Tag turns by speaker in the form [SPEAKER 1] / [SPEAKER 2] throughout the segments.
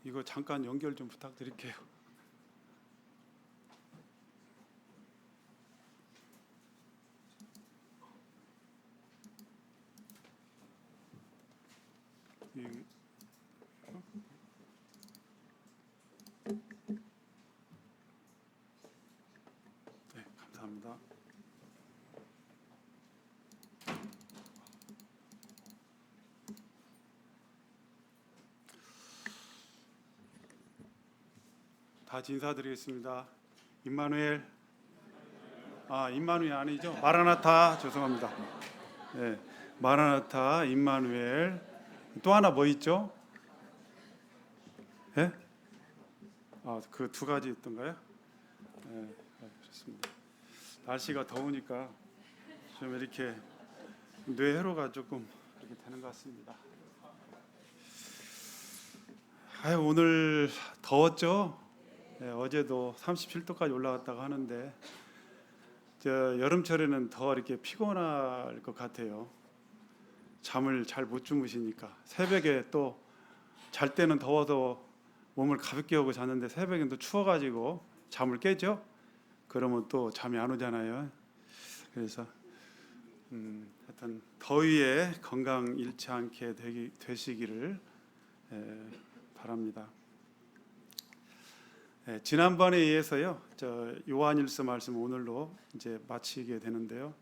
[SPEAKER 1] 이거 잠깐 연결 좀 부탁드릴게요. 네, 감사합니다. 다시 인사드리겠습니다. 임마누엘, 임마누엘 아니죠? 마라나타, 죄송합니다. 네, 마라나타, 임마누엘. 또 하나 뭐 있죠? 예? 그 두 가지 있던가요? 네, 그렇습니다. 날씨가 더우니까 좀 이렇게 뇌회로가 조금 이렇게 되는 것 같습니다. 오늘 더웠죠? 네, 어제도 37도까지 올라갔다고 하는데 여름철에는 더 이렇게 피곤할 것 같아요. 잠을 잘 못 주무시니까 새벽에 또 잘 때는 더워서 몸을 가볍게 하고 잤는데 새벽엔 또 추워가지고 잠을 깨죠. 그러면 또 잠이 안 오잖아요. 그래서 하여튼 더위에 건강 잃지 않게 되시기를 바랍니다. 지난번에 이어서요, 요한일서 말씀 오늘로 이제 마치게 되는데요.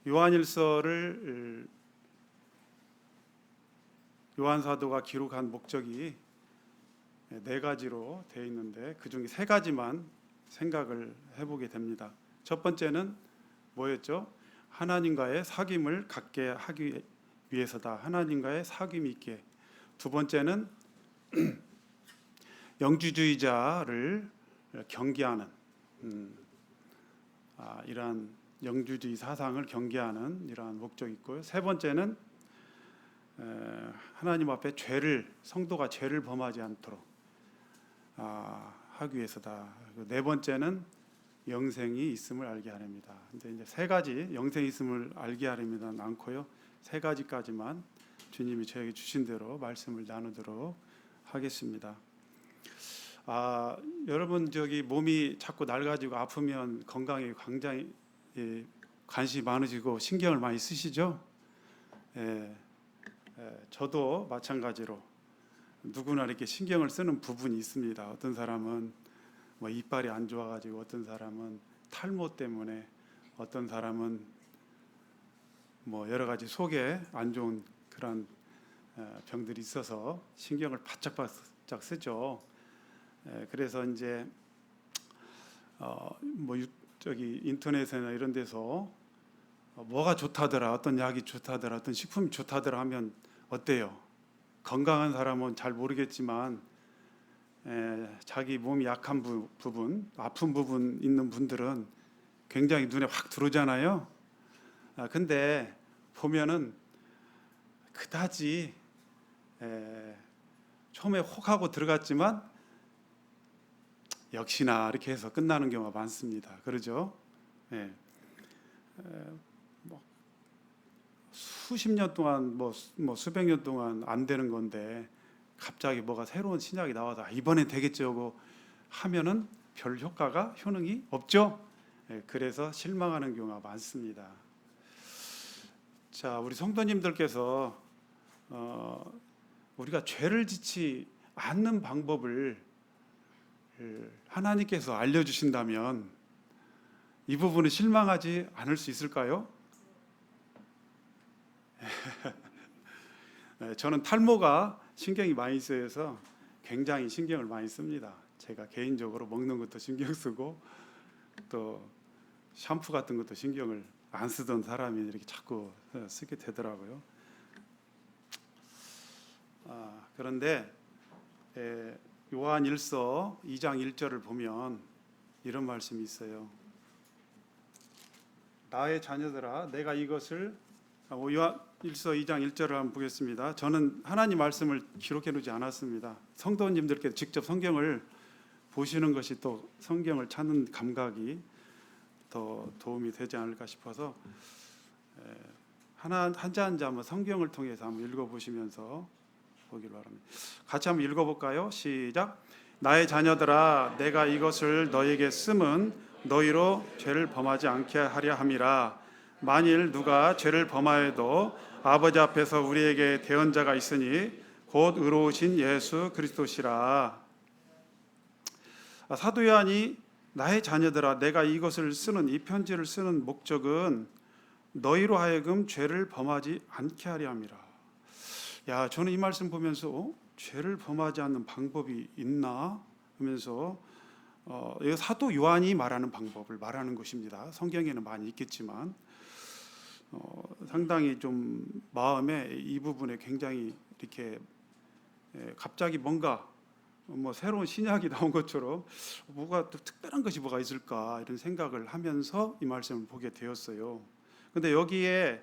[SPEAKER 1] 요한일서를 요한 사도가 기록한 목적이 네 가지로 되어 있는데 그 중에 세 가지만 생각을 해보게 됩니다. 첫 번째는 뭐였죠? 하나님과의 사귐을 갖게 하기 위해서다. 하나님과의 사귐이 있게. 두 번째는 영주주의자를 경계하는 이러한 영주주의 사상을 경계하는 이러한 목적이 있고요. 세 번째는 하나님 앞에 성도가 죄를 범하지 않도록 하기 위해서다. 네 번째는 영생이 있음을 알게 하렵니다. 근데 이제 세 가지 영생이 있음을 알게 하렵니다는 않고요. 세 가지까지만 주님이 저에게 주신 대로 말씀을 나누도록 하겠습니다. 여러분 몸이 자꾸 낡아지고 아프면 건강에 굉장히 관심이 많으시고 신경을 많이 쓰시죠? 저도 마찬가지로 누구나 이렇게 신경을 쓰는 부분이 있습니다. 어떤 사람은 이빨이 안 좋아가지고, 어떤 사람은 탈모 때문에, 어떤 사람은 여러 가지 속에 안 좋은 그런 병들이 있어서 신경을 바짝바짝 쓰죠. 그래서 이제 인터넷이나 이런 데서 뭐가 좋다더라, 어떤 약이 좋다더라, 어떤 식품이 좋다더라 하면 어때요? 건강한 사람은 잘 모르겠지만 자기 몸이 약한 부분, 아픈 부분 있는 분들은 굉장히 눈에 확 들어오잖아요. 근데 보면은 그다지 처음에 혹하고 들어갔지만 역시나 이렇게 해서 끝나는 경우가 많습니다. 그러죠? 수십 년 동안 수백 년 동안 안 되는 건데 갑자기 뭐가 새로운 신약이 나와서 이번엔 되겠죠 하고 하면은 별 효능이 없죠. 그래서 실망하는 경우가 많습니다. 자, 우리 성도님들께서 우리가 죄를 짓지 않는 방법을 하나님께서 알려주신다면 이 부분에 실망하지 않을 수 있을까요? 저는 탈모가 신경이 많이 쓰여서 굉장히 신경을 많이 씁니다. 제가 개인적으로 먹는 것도 신경 쓰고 또 샴푸 같은 것도 신경을 안 쓰던 사람이 이렇게 자꾸 쓰게 되더라고요. 그런데 요한일서 2장 1절을 보면 이런 말씀이 있어요. 나의 자녀들아, 내가 이것을 요한일서 2장 1절을 한번 보겠습니다. 저는 하나님 말씀을 기록해 놓지 않았습니다. 성도님들께 직접 성경을 보시는 것이 또 성경을 찾는 감각이 더 도움이 되지 않을까 싶어서 한자 한번 성경을 통해서 한번 읽어보시면서 보기를 바랍니다. 같이 한번 읽어볼까요? 시작. 나의 자녀들아, 내가 이것을 너에게 쓰면 너희로 죄를 범하지 않게 하려 함이라. 만일 누가 죄를 범하여도 아버지 앞에서 우리에게 대언자가 있으니 곧 의로우신 예수 그리스도시라. 사도 요한이 나의 자녀들아, 내가 이것을 쓰는 이 편지를 쓰는 목적은 너희로 하여금 죄를 범하지 않게 하려 함이라. 야, 저는 이 말씀 보면서 죄를 범하지 않는 방법이 있나 하면서 이거 사도 요한이 말하는 방법을 말하는 것입니다. 성경에는 많이 있겠지만 상당히 좀 마음에 이 부분에 굉장히 이렇게 갑자기 뭔가 새로운 신약이 나온 것처럼 뭐가 또 특별한 것이 뭐가 있을까 이런 생각을 하면서 이 말씀을 보게 되었어요. 근데 여기에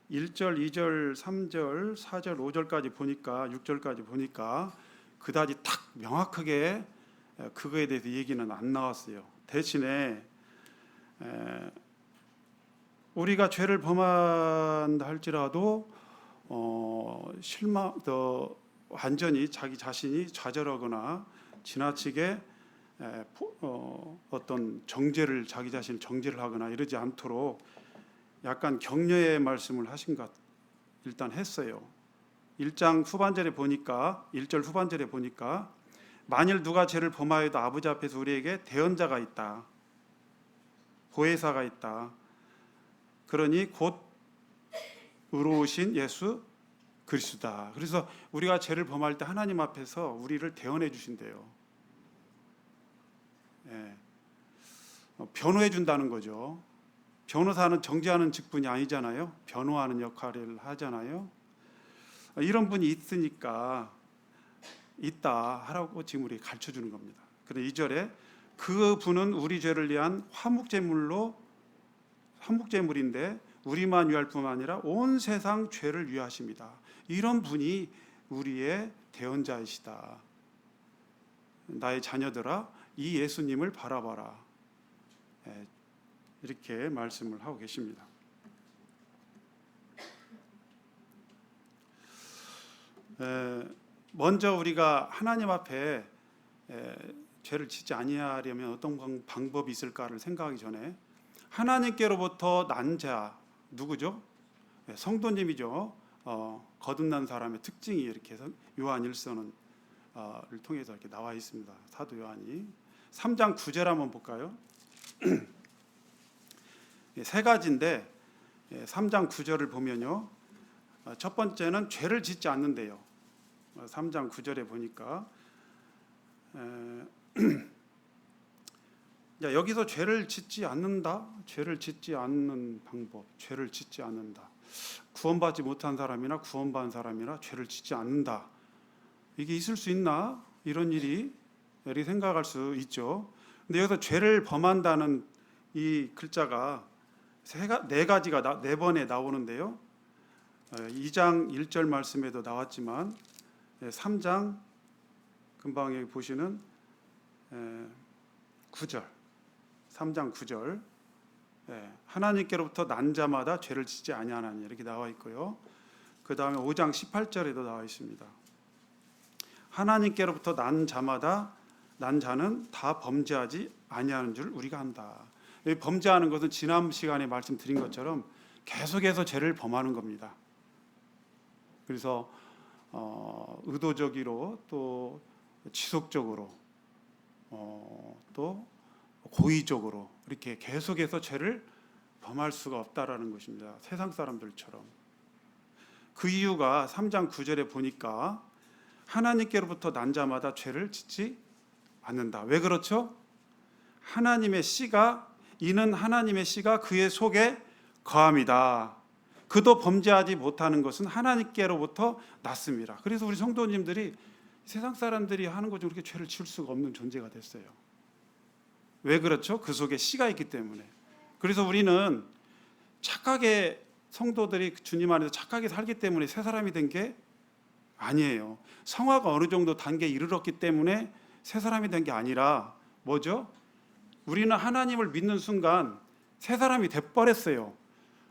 [SPEAKER 1] 1절, 2절, 3절, 4절, 5절까지 보니까 6절까지 보니까 그다지 딱 명확하게 그거에 대해서 얘기는 안 나왔어요. 대신에 우리가 죄를 범한다 할지라도 완전히 자기 자신이 좌절하거나 지나치게 어떤 자기 자신을 정죄를 하거나 이러지 않도록 약간 격려의 말씀을 하신 것 일단 했어요. 1장 후반절에 보니까 1절 후반절에 보니까 만일 누가 죄를 범하여도 아버지 앞에서 우리에게 대언자가 있다, 보혜사가 있다. 그러니 곧 의로우신 예수 그리스도다. 그래서 우리가 죄를 범할 때 하나님 앞에서 우리를 대언해 주신대요. 변호해 준다는 거죠. 변호사는 정죄하는 직분이 아니잖아요. 변호하는 역할을 하잖아요. 이런 분이 있으니까 있다 하라고 지금 우리 가르쳐 주는 겁니다. 그런데 2절에 그 분은 우리 죄를 위한 화목제물인데 우리만 위할 뿐만 아니라 온 세상 죄를 위하십니다. 이런 분이 우리의 대언자이시다. 나의 자녀들아, 이 예수님을 바라봐라. 이렇게 말씀을 하고 계십니다. 먼저 우리가 하나님 앞에 죄를 짓지 아니하려면 어떤 방법이 있을까를 생각하기 전에 하나님께로부터 난 자 누구죠? 성도님이죠. 거듭난 사람의 특징이 이렇게 해서 요한 1서는 를 통해서 이렇게 나와 있습니다. 사도 요한이 3장 9절 한번 볼까요? 세 가지인데 3장 9절을 보면요, 첫 번째는 죄를 짓지 않는데요. 3장 9절에 보니까 여기서 죄를 짓지 않는다, 죄를 짓지 않는 방법, 죄를 짓지 않는다. 구원받지 못한 사람이나 구원받은 사람이나 죄를 짓지 않는다. 이게 있을 수 있나? 이런 일이 이렇게 생각할 수 있죠. 근데 여기서 죄를 범한다는 이 글자가 네 가지가 네 번에 나오는데요. 2장 1절 말씀에도 나왔지만 3장 금방 여기 보시는 9절, 3장 9절, 하나님께로부터 난 자마다 죄를 짓지 아니하나니 이렇게 나와 있고요. 그 다음에 5장 18절에도 나와 있습니다. 하나님께로부터 난 자는 다 범죄하지 아니하는 줄 우리가 안다. 범죄하는 것은 지난 시간에 말씀드린 것처럼 계속해서 죄를 범하는 겁니다. 그래서 의도적으로 또 지속적으로 또 고의적으로 이렇게 계속해서 죄를 범할 수가 없다라는 것입니다. 세상 사람들처럼. 그 이유가 3장 9절에 보니까 하나님께로부터 난 자마다 죄를 짓지 않는다. 왜 그렇죠? 이는 하나님의 씨가 그의 속에 거함이다. 그도 범죄하지 못하는 것은 하나님께로부터 났습니다. 그래서 우리 성도님들이 세상 사람들이 하는 것 중 그렇게 죄를 지을 수가 없는 존재가 됐어요. 왜 그렇죠? 그 속에 씨가 있기 때문에. 그래서 우리는 착하게, 성도들이 주님 안에서 착하게 살기 때문에 새 사람이 된 게 아니에요. 성화가 어느 정도 단계에 이르렀기 때문에 새 사람이 된 게 아니라 뭐죠? 우리는 하나님을 믿는 순간 새 사람이 돼버렸어요.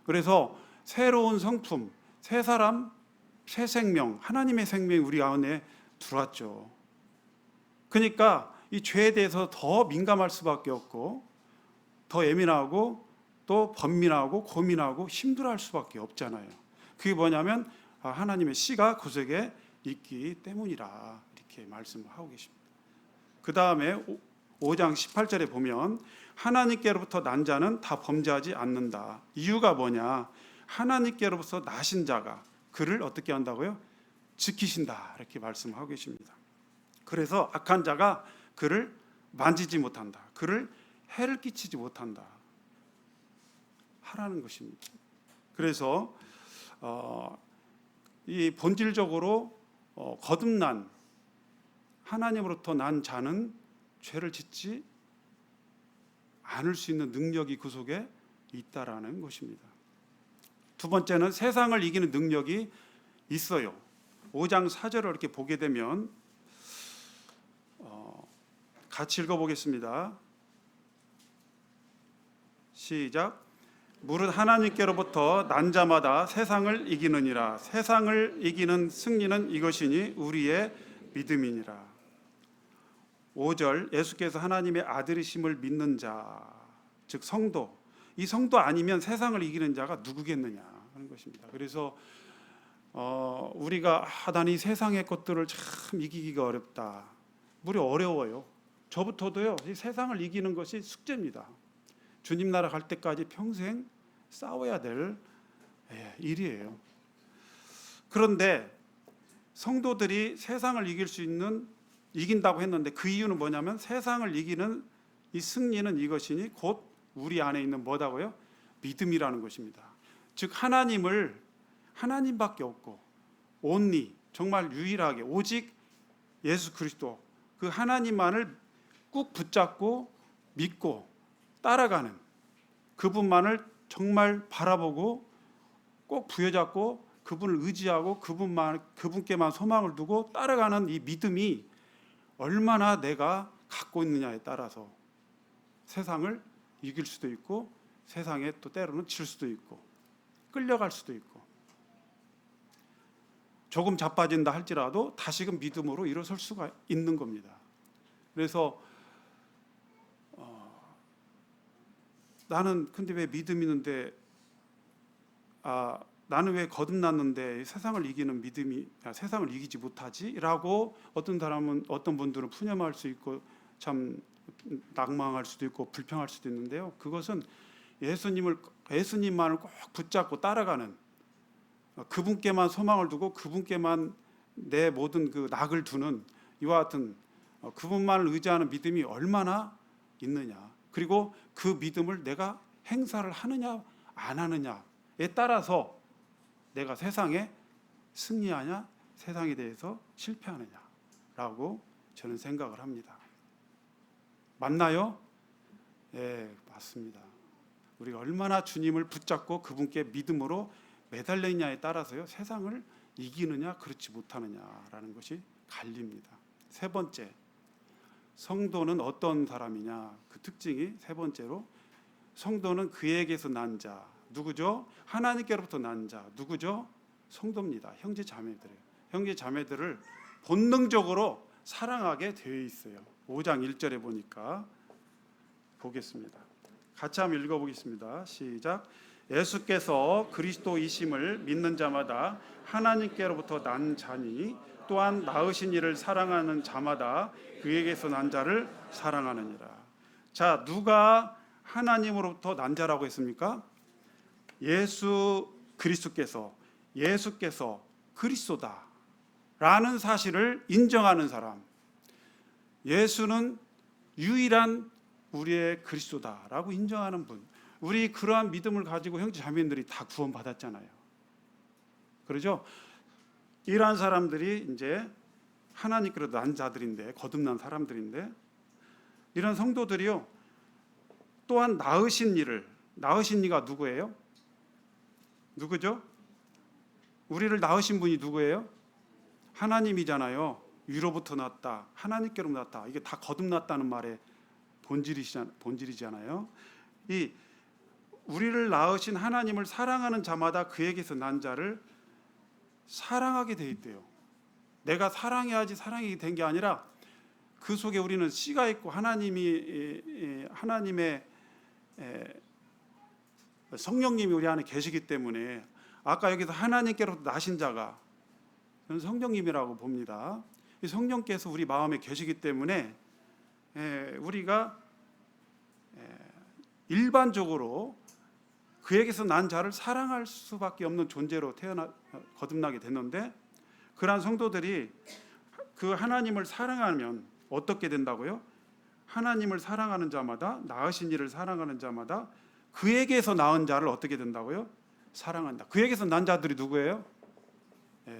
[SPEAKER 1] 그래서 새로운 성품, 새 사람, 새 생명, 하나님의 생명이 우리 안에 들어왔죠. 그러니까 이 죄에 대해서 더 민감할 수밖에 없고 더 예민하고 또 번민하고 고민하고 힘들어할 수밖에 없잖아요. 그게 뭐냐면 하나님의 씨가 그 속에 있기 때문이라 이렇게 말씀을 하고 계십니다. 그 다음에 5장 18절에 보면 하나님께로부터 난 자는 다 범죄하지 않는다. 이유가 뭐냐? 하나님께로부터 나신 자가 그를 어떻게 한다고요? 지키신다 이렇게 말씀하고 계십니다. 그래서 악한 자가 그를 만지지 못한다. 그를 해를 끼치지 못한다 하라는 것입니다. 그래서 이 본질적으로 거듭난 하나님으로부터 난 자는 죄를 짓지 않을 수 있는 능력이 그 속에 있다라는 것입니다. 두 번째는 세상을 이기는 능력이 있어요. 5장 4절을 이렇게 보게 되면 같이 읽어보겠습니다. 시작. 무릇 하나님께로부터 난 자마다 세상을 이기느니라. 세상을 이기는 승리는 이것이니 우리의 믿음이니라. 5절 예수께서 하나님의 아들이심을 믿는 자, 즉 성도, 이 성도 아니면 세상을 이기는 자가 누구겠느냐 하는 것입니다. 그래서 우리가 나는 이 세상의 것들을 참 이기기가 어렵다. 무려 어려워요. 저부터도요. 이 세상을 이기는 것이 숙제입니다. 주님 나라 갈 때까지 평생 싸워야 될 일이에요. 그런데 성도들이 세상을 이길 수 있는 이긴다고 했는데 그 이유는 뭐냐면 세상을 이기는 이 승리는 이것이니 곧 우리 안에 있는 뭐다고요? 믿음이라는 것입니다. 즉 하나님밖에 없고 only 정말 유일하게 오직 예수 그리스도 그 하나님만을 꾹 붙잡고 믿고 따라가는 그분만을 정말 바라보고 꼭 부여잡고 그분을 의지하고 그분께만 소망을 두고 따라가는 이 믿음이 얼마나 내가 갖고 있느냐에 따라서 세상을 이길 수도 있고 세상에 또 때로는 질 수도 있고 끌려갈 수도 있고 조금 자빠진다 할지라도 다시금 믿음으로 일어설 수가 있는 겁니다. 그래서 나는 근데 왜 믿음 있는데 나는 왜 거듭났는데 세상을 이기는 믿음이 세상을 이기지 못하지?라고 어떤 분들은 푸념할 수 있고 참 낭망할 수도 있고 불평할 수도 있는데요. 그것은 예수님만을 꼭 붙잡고 따라가는 그분께만 소망을 두고 그분께만 내 모든 그 낙을 두는 이와 같은 그분만을 의지하는 믿음이 얼마나 있느냐. 그리고 그 믿음을 내가 행사를 하느냐 안 하느냐에 따라서 내가 세상에 승리하냐 세상에 대해서 실패하느냐라고 저는 생각을 합니다. 맞나요? 예, 맞습니다. 우리가 얼마나 주님을 붙잡고 그분께 믿음으로 매달려 있냐에 따라서요 세상을 이기느냐 그렇지 못하느냐라는 것이 갈립니다. 세 번째, 성도는 어떤 사람이냐 그 특징이 세 번째로 성도는 그에게서 난 자 누구죠? 하나님께로부터 난 자 누구죠? 성도입니다. 형제 자매들이에요. 형제 자매들을 본능적으로 사랑하게 되어 있어요. 5장 1절에 보니까 보겠습니다. 같이 한번 읽어보겠습니다. 시작. 예수께서 그리스도이심을 믿는 자마다 하나님께로부터 난 자니 또한 낳으신 이를 사랑하는 자마다 그에게서 난 자를 사랑하느니라. 자, 누가 하나님으로부터 난 자라고 했습니까? 예수께서 그리스도다라는 사실을 인정하는 사람. 예수는 유일한 우리의 그리스도다라고 인정하는 분. 우리 그러한 믿음을 가지고 형제 자매들이 다 구원받았잖아요. 그렇죠? 이러한 사람들이 이제 하나님께로 난 자들인데 거듭난 사람들인데 이런 성도들이요. 또한 낳으신 이가 누구예요? 누구죠? 우리를 낳으신 분이 누구예요? 하나님이잖아요. 위로부터 났다. 하나님께로 났다. 이게 다 거듭났다는 말의 본질이잖아요. 이 우리를 낳으신 하나님을 사랑하는 자마다 그에게서 난 자를 사랑하게 돼 있대요. 내가 사랑해야지 사랑이 된 게 아니라 그 속에 우리는 씨가 있고 하나님의 성령님이 우리 안에 계시기 때문에, 아까 여기서 하나님께로부터 나신 자가, 저는 성령님이라고 봅니다. 이 성령께서 우리 마음에 계시기 때문에 우리가 일반적으로 그에게서 난 자를 사랑할 수밖에 없는 존재로 거듭나게 됐는데, 그러한 성도들이 그 하나님을 사랑하면 어떻게 된다고요? 하나님을 사랑하는 자마다, 낳으신 이를 사랑하는 자마다 그에게서 낳은 자를 어떻게 된다고요? 사랑한다. 그에게서 난 자들이 누구예요?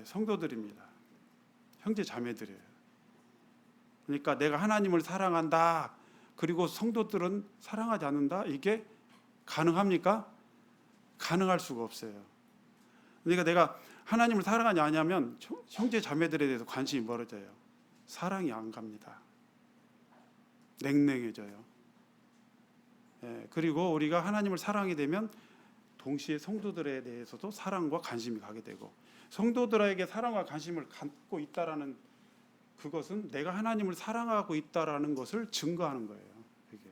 [SPEAKER 1] 성도들입니다. 형제 자매들이에요. 그러니까 내가 하나님을 사랑한다, 그리고 성도들은 사랑하지 않는다, 이게 가능합니까? 가능할 수가 없어요. 그러니까 내가 하나님을 사랑하지 않으면 형제 자매들에 대해서 관심이 멀어져요. 사랑이 안 갑니다. 냉랭해져요. 그리고 우리가 하나님을 사랑하게 되면 동시에 성도들에 대해서도 사랑과 관심이 가게 되고, 성도들에게 사랑과 관심을 갖고 있다라는 그것은 내가 하나님을 사랑하고 있다라는 것을 증거하는 거예요. 이게.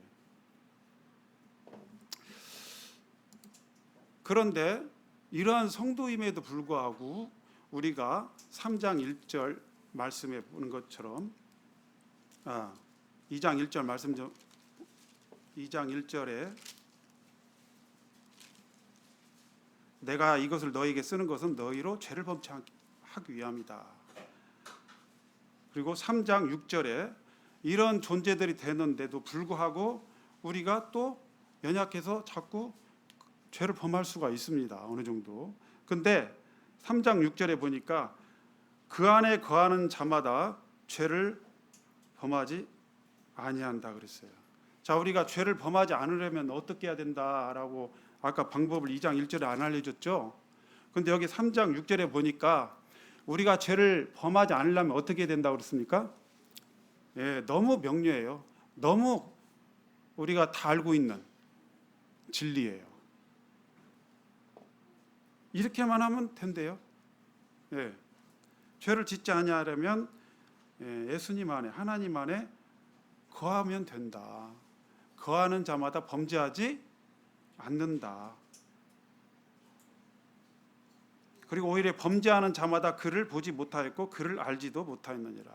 [SPEAKER 1] 그런데 이러한 성도임에도 불구하고 우리가 3장 1절 말씀에 보는 것처럼 2장 1절 말씀 좀, 2장 1절에 내가 이것을 너희에게 쓰는 것은 너희로 죄를 범치 하기 위함이다. 그리고 3장 6절에 이런 존재들이 되는데도 불구하고 우리가 또 연약해서 자꾸 죄를 범할 수가 있습니다. 어느 정도. 근데 3장 6절에 보니까 그 안에 거하는 자마다 죄를 범하지 아니한다 그랬어요. 자, 우리가 죄를 범하지 않으려면 어떻게 해야 된다라고 아까 방법을 2장 1절에 안 알려줬죠. 근데 여기 3장 6절에 보니까 우리가 죄를 범하지 않으려면 어떻게 된다고 그랬습니까? 너무 명료해요. 너무 우리가 다 알고 있는 진리예요. 이렇게만 하면 된대요. 죄를 짓지 아니하려면 예수님 안에, 하나님 안에 거하면 된다. 거하는 자마다 범죄하지 않는다. 그리고 오히려 범죄하는 자마다 그를 보지 못하였고 그를 알지도 못하였느니라.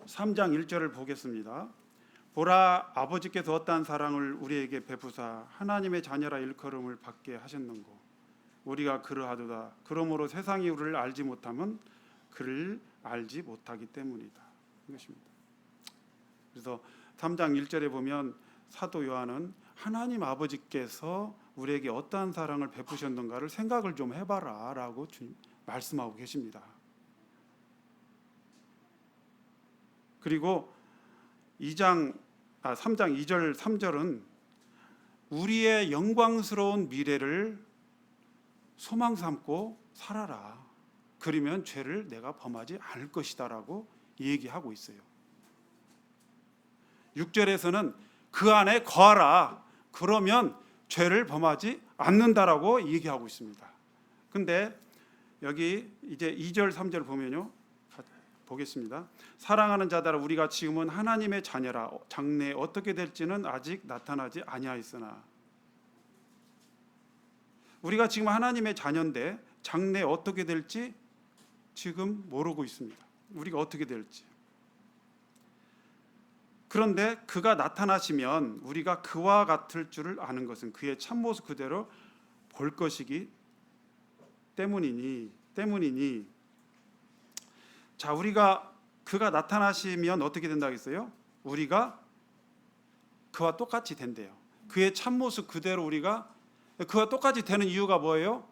[SPEAKER 1] (3장 1절을) 보겠습니다. 보라, 아버지께서 어떠한 사랑을 우리에게 베푸사 하나님의 자녀라 일컬음을 받게 하셨는고 우리가 그러하도다. 그러므로 세상이 우리를 알지 못하면 그를 알지 못하기 때문이다. 이것입니다. 그래서 3장 1절에 보면 사도 요한은 하나님 아버지께서 우리에게 어떠한 사랑을 베푸셨는가를 생각을 좀 해봐라 라고 말씀하고 계십니다. 그리고 3장 2절 3절은 우리의 영광스러운 미래를 소망 삼고 살아라. 그러면 죄를 내가 범하지 않을 것이다 라고 얘기하고 있어요. 6절에서는 그 안에 거하라. 그러면 죄를 범하지 않는다라고 얘기하고 있습니다. 근데 여기 이제 2절 3절 보면요. 보겠습니다. 사랑하는 자들아, 우리가 지금은 하나님의 자녀라. 장래에 어떻게 될지는 아직 나타나지 아니하였으나. 우리가 지금 하나님의 자녀인데 장래에 어떻게 될지 지금 모르고 있습니다. 우리가 어떻게 될지. 그런데 그가 나타나시면 우리가 그와 같을 줄을 아는 것은 그의 참모습 그대로 볼 것이기 때문이니 자, 그가 나타나시면 어떻게 된다 했어요? 우리가 그와 똑같이 된대요. 그의 참모습 그대로 그와 똑같이 되는 이유가 뭐예요?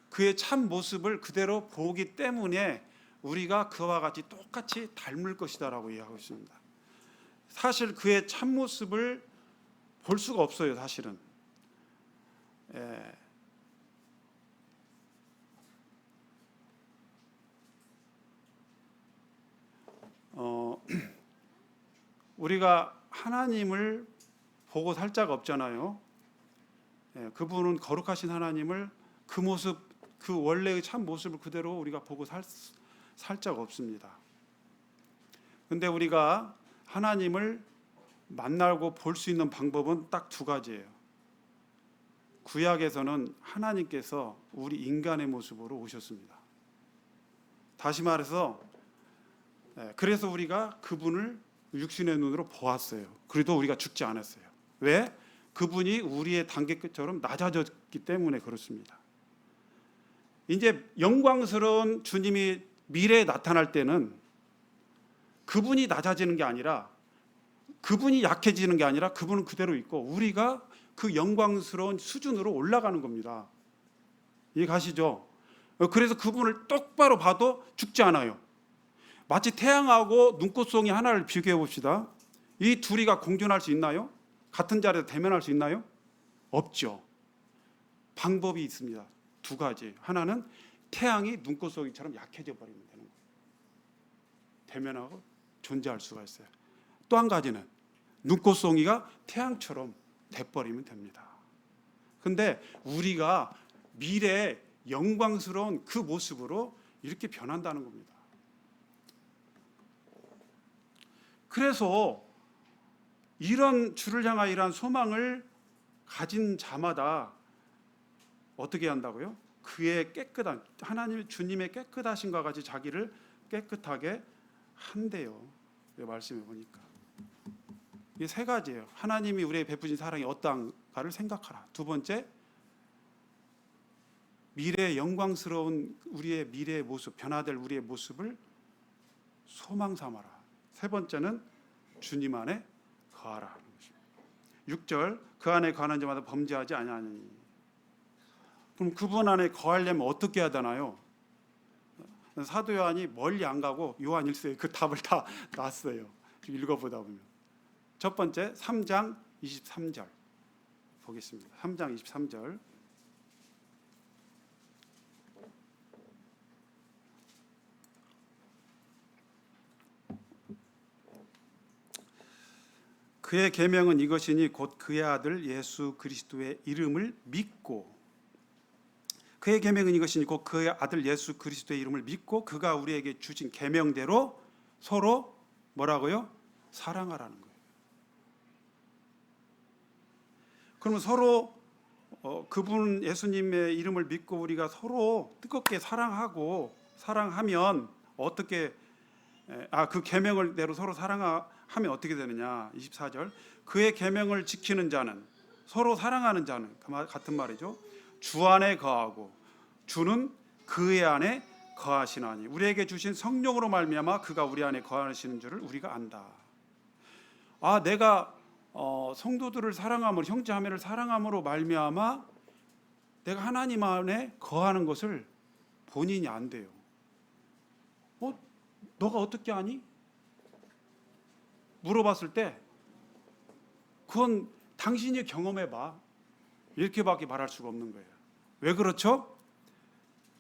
[SPEAKER 1] 그의 참모습을 그대로 보기 때문에 우리가 그와 같이 똑같이 닮을 것이다라고 이야기하고 있습니다. 사실 그의 참모습을 볼 수가 없어요. 사실은. 우리가 하나님을 보고 살 자가 없잖아요. 그분은 거룩하신 하나님을 그 모습, 그 원래의 참 모습을 그대로 우리가 보고 살 자가 없습니다. 근데 우리가 하나님을 만나고 볼 수 있는 방법은 딱 두 가지예요. 구약에서는 하나님께서 우리 인간의 모습으로 오셨습니다. 다시 말해서 그래서 우리가 그분을 육신의 눈으로 보았어요. 그래도 우리가 죽지 않았어요. 왜? 그분이 우리의 단계처럼 낮아졌기 때문에 그렇습니다. 이제 영광스러운 주님이 미래에 나타날 때는 그분이 낮아지는 게 아니라, 그분이 약해지는 게 아니라 그분은 그대로 있고 우리가 그 영광스러운 수준으로 올라가는 겁니다. 이해 가시죠? 그래서 그분을 똑바로 봐도 죽지 않아요. 마치 태양하고 눈꽃송이 하나를 비교해 봅시다. 이 둘이가 공존할 수 있나요? 같은 자리에서 대면할 수 있나요? 없죠. 방법이 있습니다. 두 가지. 하나는 태양이 눈꽃송이처럼 약해져 버리면 되는 거예요. 대면하고 존재할 수가 있어요. 또 한 가지는 눈꽃송이가 태양처럼 돼버리면 됩니다. 근데 우리가 미래에 영광스러운 그 모습으로 이렇게 변한다는 겁니다. 그래서 이런 주를 향한 이러한 소망을 가진 자마다 어떻게 한다고요? 그의 깨끗한, 하나님 주님의 깨끗하심과 같이 자기를 깨끗하게 한대요. 말씀해 보니까 이게 세 가지예요. 하나님이 우리에게 베푸신 사랑이 어떠한가를 생각하라. 두 번째, 미래의 영광스러운 우리의 미래의 모습, 변화될 우리의 모습을 소망 삼아라. 세 번째는 주님 안에 거하라 하는 것입니다. 6절, 그 안에 거하는 자마다 범죄하지 아니하니. 그럼 그분 안에 거하려면 어떻게 해야 되나요? 사도 요한이 멀리 안 가고 요한 1서에 그 답을 다 놨어요. 읽어보다 보면. 첫 번째 3장 23절 보겠습니다. 3장 23절. 그의 계명은 이것이니 곧 그의 아들 예수 그리스도의 이름을 믿고, 그의 계명은 이것이니 곧 그의 아들 예수 그리스도의 이름을 믿고 그가 우리에게 주신 계명대로 서로 뭐라고요? 사랑하라는 거예요. 그러면 서로 그분 예수님의 이름을 믿고 우리가 서로 뜨겁게 사랑하면 어떻게, 그 계명을 대로 서로 사랑하면 어떻게 되느냐? 24절, 그의 계명을 지키는 자는, 서로 사랑하는 자는 같은 말이죠. 주 안에 거하고 주는 그의 안에 거하시나니 우리에게 주신 성령으로 말미암아 그가 우리 안에 거하시는 줄을 우리가 안다. 내가 성도들을 사랑함으로, 형제자매를 사랑함으로 말미암아 내가 하나님 안에 거하는 것을 본인이 안 돼요. 너가 어떻게 아니? 물어봤을 때 그건 당신이 경험해봐, 이렇게밖에 말할 수가 없는 거예요. 왜 그렇죠?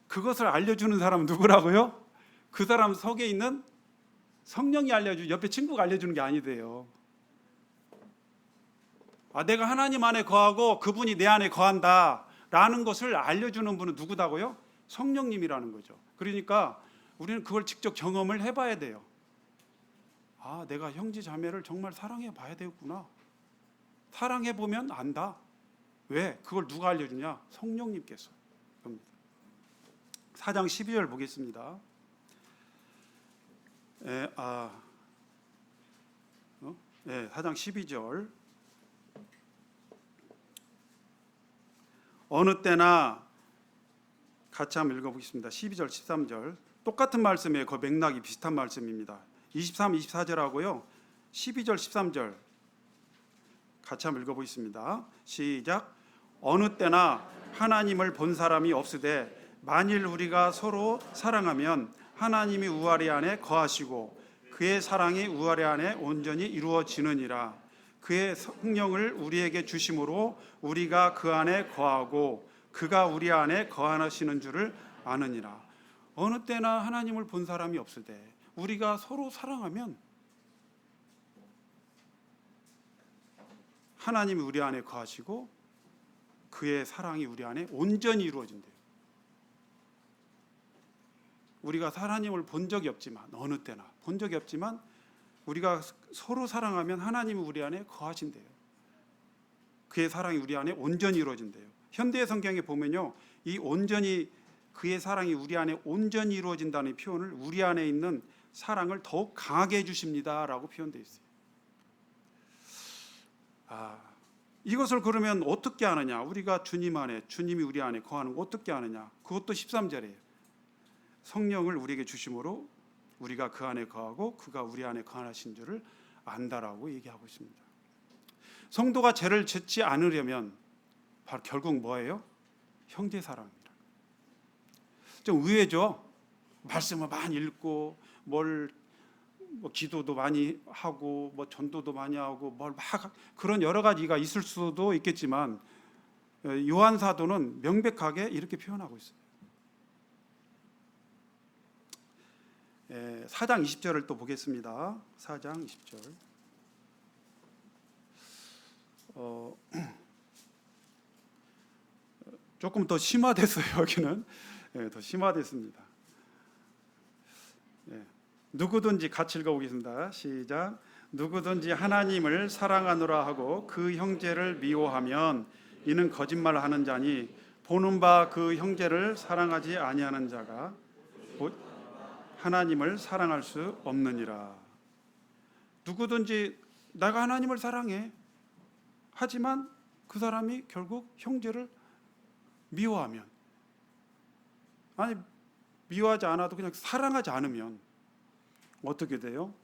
[SPEAKER 1] 그것을 알려주는 사람은 누구라고요? 그 사람 속에 있는 성령이 옆에 친구가 알려주는 게 아니대요. 내가 하나님 안에 거하고 그분이 내 안에 거한다 라는 것을 알려주는 분은 누구다고요? 성령님이라는 거죠. 그러니까 우리는 그걸 직접 경험을 해봐야 돼요. 내가 형제 자매를 정말 사랑해 봐야 되겠구나. 사랑해 보면 안다. 왜? 그걸 누가 알려주냐? 성령님께서. 4장 12절 보겠습니다. 4장 12절. 어느 때나, 같이 한번 읽어보겠습니다. 12절 13절 똑같은 말씀이에요. 그 맥락이 비슷한 말씀입니다. 23, 24절하고요 12절 13절 같이 한번 읽어보겠습니다. 시작. 어느 때나 하나님을 본 사람이 없으되 만일 우리가 서로 사랑하면 하나님이 우리 안에 거하시고 그의 사랑이 우리 안에 온전히 이루어지느니라. 그의 성령을 우리에게 주심으로 우리가 그 안에 거하고 그가 우리 안에 거하시는 줄을 아느니라. 어느 때나 하나님을 본 사람이 없으되 우리가 서로 사랑하면 하나님이 우리 안에 거하시고 그의 사랑이 우리 안에 온전히 이루어진대요. 우리가 하나님을 본 적이 없지만, 어느 때나 본 적이 없지만 우리가 서로 사랑하면 하나님이 우리 안에 거하신대요. 그의 사랑이 우리 안에 온전히 이루어진대요. 현대 성경에 보면요, 이 온전히, 그의 사랑이 우리 안에 온전히 이루어진다는 표현을 우리 안에 있는 사랑을 더욱 강하게 해주십니다라고 표현되어 있어요. 이것을 그러면 어떻게 하느냐? 우리가 주님 안에, 주님이 우리 안에 거하는 거 어떻게 하느냐? 그것도 13절이에요. 성령을 우리에게 주심으로 우리가 그 안에 거하고 그가 우리 안에 거하신 줄을 안다라고 얘기하고 있습니다. 성도가 죄를 짓지 않으려면 바로 결국 뭐예요? 형제 사랑입니다. 좀 의외죠? 말씀을 많이 읽고 기도도 많이 하고 전도도 많이 하고 그런 여러 가지가 있을 수도 있겠지만 요한 사도는 명백하게 이렇게 표현하고 있어요. 4장 20절을 또 보겠습니다. 4장 20절. 조금 더 심화됐어요. 여기는 더 심화됐습니다. 누구든지 같이 읽어보겠습니다. 시작. 누구든지 하나님을 사랑하노라 하고 그 형제를 미워하면 이는 거짓말하는 자니 보는 바 그 형제를 사랑하지 아니하는 자가 하나님을 사랑할 수 없느니라. 누구든지 내가 하나님을 사랑해. 하지만 그 사람이 결국 형제를 미워하면, 아니 미워하지 않아도 그냥 사랑하지 않으면 어떻게 돼요?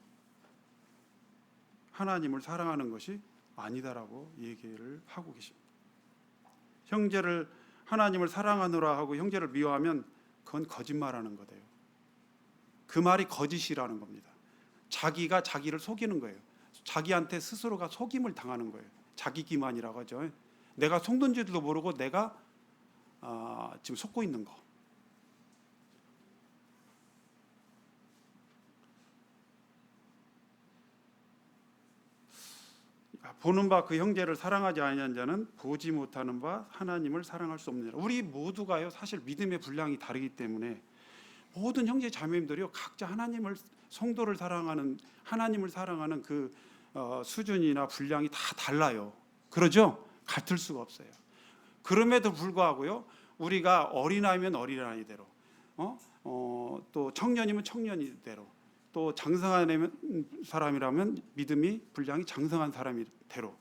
[SPEAKER 1] 하나님을 사랑하는 것이 아니다라고 얘기를 하고 계십니다. 하나님을 사랑하노라 하고 형제를 미워하면 그건 거짓말하는 거예요. 그 말이 거짓이라는 겁니다. 자기가 자기를 속이는 거예요. 자기한테 스스로가 속임을 당하는 거예요. 자기 기만이라고 하죠. 내가 속는지도 모르고 내가 지금 속고 있는 거. 보는 바 그 형제를 사랑하지 아니하는 자는 보지 못하는 바 하나님을 사랑할 수 없느니라. 우리 모두가요, 사실 믿음의 분량이 다르기 때문에 모든 형제 자매님들이요, 각자 성도를 사랑하는, 하나님을 사랑하는 그 수준이나 분량이 다 달라요. 그러죠? 같을 수가 없어요. 그럼에도 불구하고요, 우리가 어린아이면 어린아이대로, 또 청년이면 청년이대로, 또 장성한 사람이라면 믿음이 분량이 장성한 사람이대로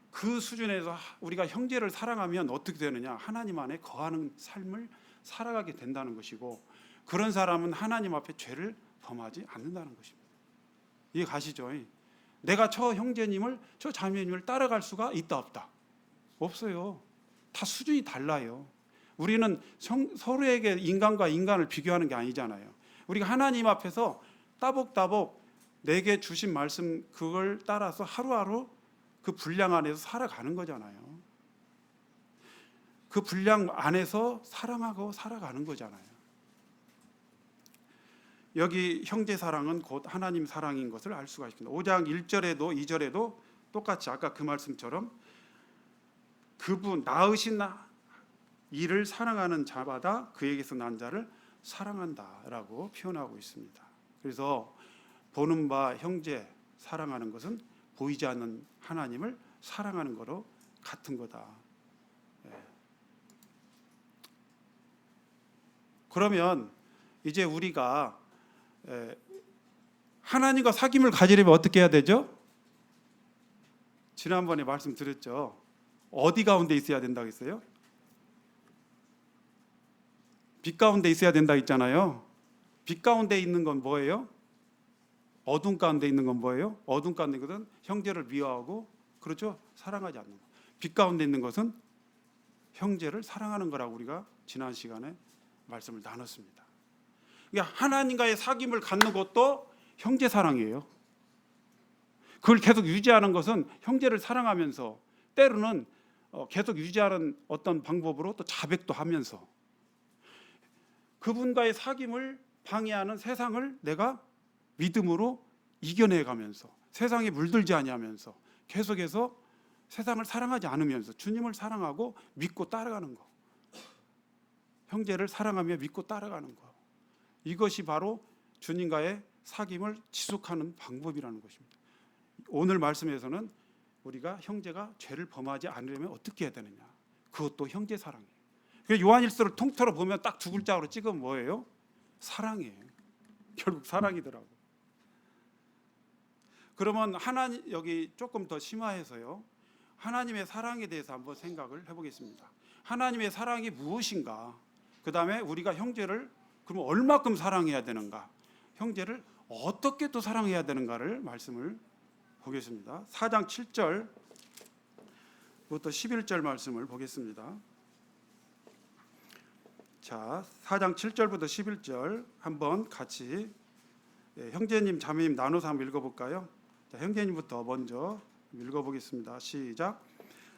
[SPEAKER 1] 그 수준에서 우리가 형제를 사랑하면 어떻게 되느냐? 하나님 안에 거하는 삶을 살아가게 된다는 것이고, 그런 사람은 하나님 앞에 죄를 범하지 않는다는 것입니다. 이해 가시죠? 내가 저 형제님을, 저 자매님을 따라갈 수가 있다 없다? 없어요. 다 수준이 달라요. 우리는 서로에게 인간과 인간을 비교하는 게 아니잖아요. 우리가 하나님 앞에서 따복따복 내게 주신 말씀 그걸 따라서 하루하루 그 분량 안에서 살아가는 거잖아요. 그 분량 안에서 사랑하고 살아가는 거잖아요. 여기 형제 사랑은 곧 하나님 사랑인 것을 알 수가 있습니다. 5장 1절에도 2절에도 똑같이 아까 그 말씀처럼 그분 나으신 이를 사랑하는 자마다 그에게서 난 자를 사랑한다라고 표현하고 있습니다. 그래서 보는 바 형제 사랑하는 것은 보이지 않는 하나님을 사랑하는 거로 같은 거다. 그러면 이제 우리가 하나님과 사귐을 가지려면 어떻게 해야 되죠? 지난번에 말씀드렸죠. 어디 가운데 있어야 된다고 했어요? 빛 가운데 있어야 된다 했잖아요. 빛 가운데 있는 건 뭐예요? 어둠 가운데 있는 건 뭐예요? 어둠 가운데 있는 것은 형제를 미워하고, 그렇죠? 사랑하지 않는 거. 빛 가운데 있는 것은 형제를 사랑하는 거라고 우리가 지난 시간에 말씀을 나눴습니다. 그러니까 하나님과의 사귐을 갖는 것도 형제 사랑이에요. 그걸 계속 유지하는 것은 형제를 사랑하면서, 때로는 계속 유지하는 어떤 방법으로 또 자백도 하면서, 그분과의 사귐을 방해하는 세상을 내가 믿음으로 이겨내가면서, 세상에 물들지 아니하면서 계속해서 세상을 사랑하지 않으면서 주님을 사랑하고 믿고 따라가는 거. 형제를 사랑하며 믿고 따라가는 거. 이것이 바로 주님과의 사귐을 지속하는 방법이라는 것입니다. 오늘 말씀에서는 우리가 형제가 죄를 범하지 않으려면 어떻게 해야 되느냐. 그것도 형제 사랑이에요. 요한일서를 통틀어 보면 딱 두 글자로 찍으면 뭐예요? 사랑이에요. 결국 사랑이더라고. 그러면 하나님, 여기 조금 더 심화해서요, 하나님의 사랑에 대해서 한번 생각을 해보겠습니다. 하나님의 사랑이 무엇인가? 그 다음에 우리가 형제를 그러면 얼마큼 사랑해야 되는가? 형제를 어떻게 또 사랑해야 되는가를 말씀을 보겠습니다. 4장 7절부터 11절 말씀을 보겠습니다. 자, 4장 7절부터 11절 한번 같이 형제님 자매님 나눠서 한번 읽어볼까요? 자, 형제님부터 먼저 읽어보겠습니다. 시작.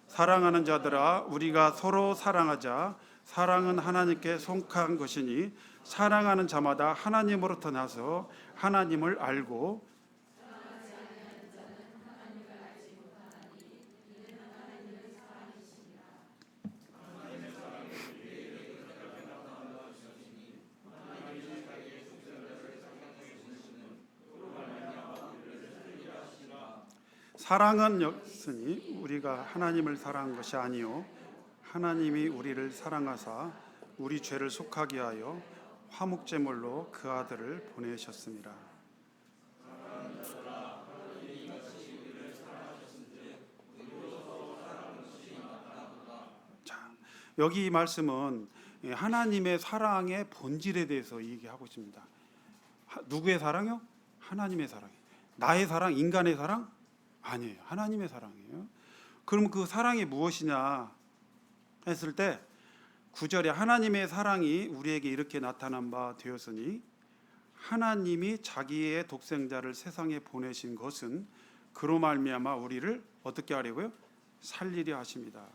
[SPEAKER 1] 사랑하는 자들아, 우리가 서로 사랑하자. 사랑은 하나님께 속한 것이니 사랑하는 자마다 하나님으로부터 나서 하나님을 알고 사랑은 없으니 우리가 하나님을 사랑한 것이 아니요 하나님이 우리를 사랑하사 우리 죄를 속하게 하여 화목제물로 그 아들을 보내셨습니다. 자, 여기 이 말씀은 하나님의 사랑의 본질에 대해서 얘기하고 있습니다. 누구의 사랑이요? 하나님의 사랑. 나의 사랑, 인간의 사랑? 아니에요. 하나님의 사랑이에요. 그럼 그 사랑이 무엇이냐 했을 때 9절에 하나님의 사랑이 우리에게 이렇게 나타난 바 되었으니 하나님이 자기의 독생자를 세상에 보내신 것은 그로 말미암아 우리를 어떻게 하려고요? 살리려 하십니다.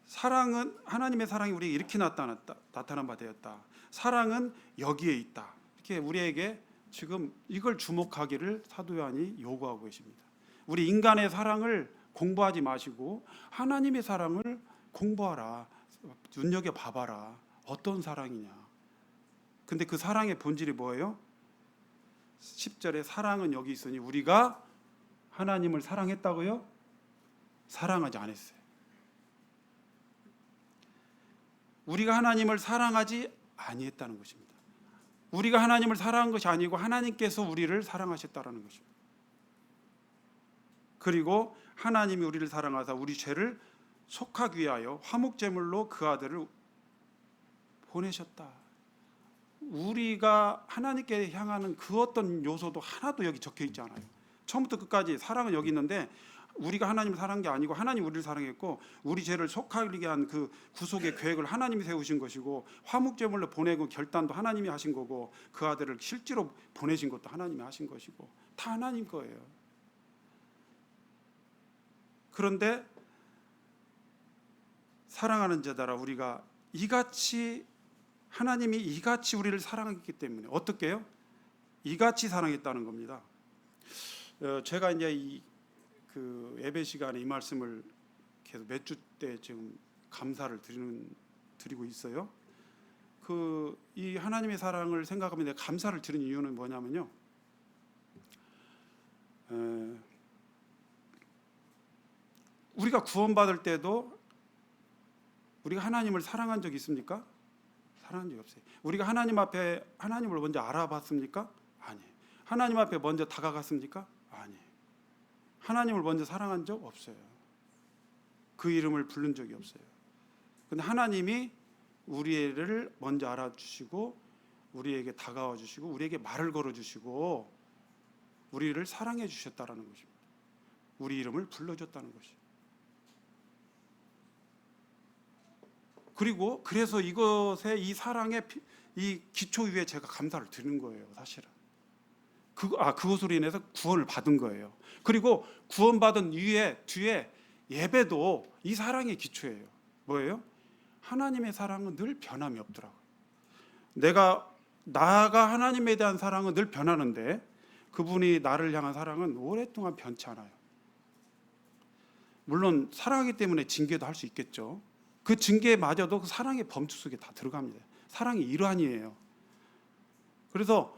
[SPEAKER 1] 사랑은 하나님의 사랑이 우리에게 이렇게 나타난 바 되었다. 사랑은 여기에 있다. 이렇게 우리에게 지금 이걸 주목하기를 사도 요한이 요구하고 계십니다. 우리 인간의 사랑을 공부하지 마시고 하나님의 사랑을 공부하라. 눈여겨 봐봐라. 어떤 사랑이냐. 근데 그 사랑의 본질이 뭐예요? 10절에 사랑은 여기 있으니 우리가 하나님을 사랑했다고요? 사랑하지 않았어요. 우리가 하나님을 사랑하지 아니했다는 것입니다. 우리가 하나님을 사랑한 것이 아니고 하나님께서 우리를 사랑하셨다는 것입니다. 그리고 하나님이 우리를 사랑하사 우리 죄를 속하기 위하여 화목제물로 그 아들을 보내셨다. 우리가 하나님께 향하는 그 어떤 요소도 하나도 여기 적혀 있지 않아요. 처음부터 끝까지 사랑은 여기 있는데 우리가 하나님을 사랑한 게 아니고 하나님 우리를 사랑했고 우리 죄를 속하게 한 그 구속의 계획을 하나님이 세우신 것이고 화목제물로 보내고 결단도 하나님이 하신 거고 그 아들을 실제로 보내신 것도 하나님이 하신 것이고 다 하나님 거예요. 그런데 사랑하는 자들아 우리가 이같이 하나님이 이같이 우리를 사랑했기 때문에 어떻게 해요? 이같이 사랑했다는 겁니다. 제가 이제 그 예배 시간에 이 말씀을 계속 몇 주 때 지금 감사를 드리고 있어요. 이 하나님의 사랑을 생각하면 내가 감사를 드리는 이유는 뭐냐면요. 우리가 구원받을 때도 우리가 하나님을 사랑한 적이 있습니까? 사랑한 적이 없어요. 우리가 하나님 앞에 하나님을 먼저 알아봤습니까? 아니에요. 하나님 앞에 먼저 다가갔습니까? 아니에요. 하나님을 먼저 사랑한 적 없어요. 그 이름을 부른 적이 없어요. 근데 하나님이 우리를 먼저 알아주시고 우리에게 다가와 주시고 우리에게 말을 걸어 주시고 우리를 사랑해 주셨다라는 것입니다. 우리 이름을 불러줬다는 것이에요. 그리고 그래서 이것에 이 사랑의 이 기초 위에 제가 감사를 드리는 거예요. 사실은 그것으로 인해서 구원을 받은 거예요. 그리고 구원받은 뒤에 예배도 이 사랑의 기초예요. 뭐예요? 하나님의 사랑은 늘 변함이 없더라고요. 나가 하나님에 대한 사랑은 늘 변하는데 그분이 나를 향한 사랑은 오랫동안 변치 않아요. 물론 사랑하기 때문에 징계도 할 수 있겠죠. 그 징계마저도 그 사랑의 범주 속에 다 들어갑니다. 사랑의 일환이에요. 그래서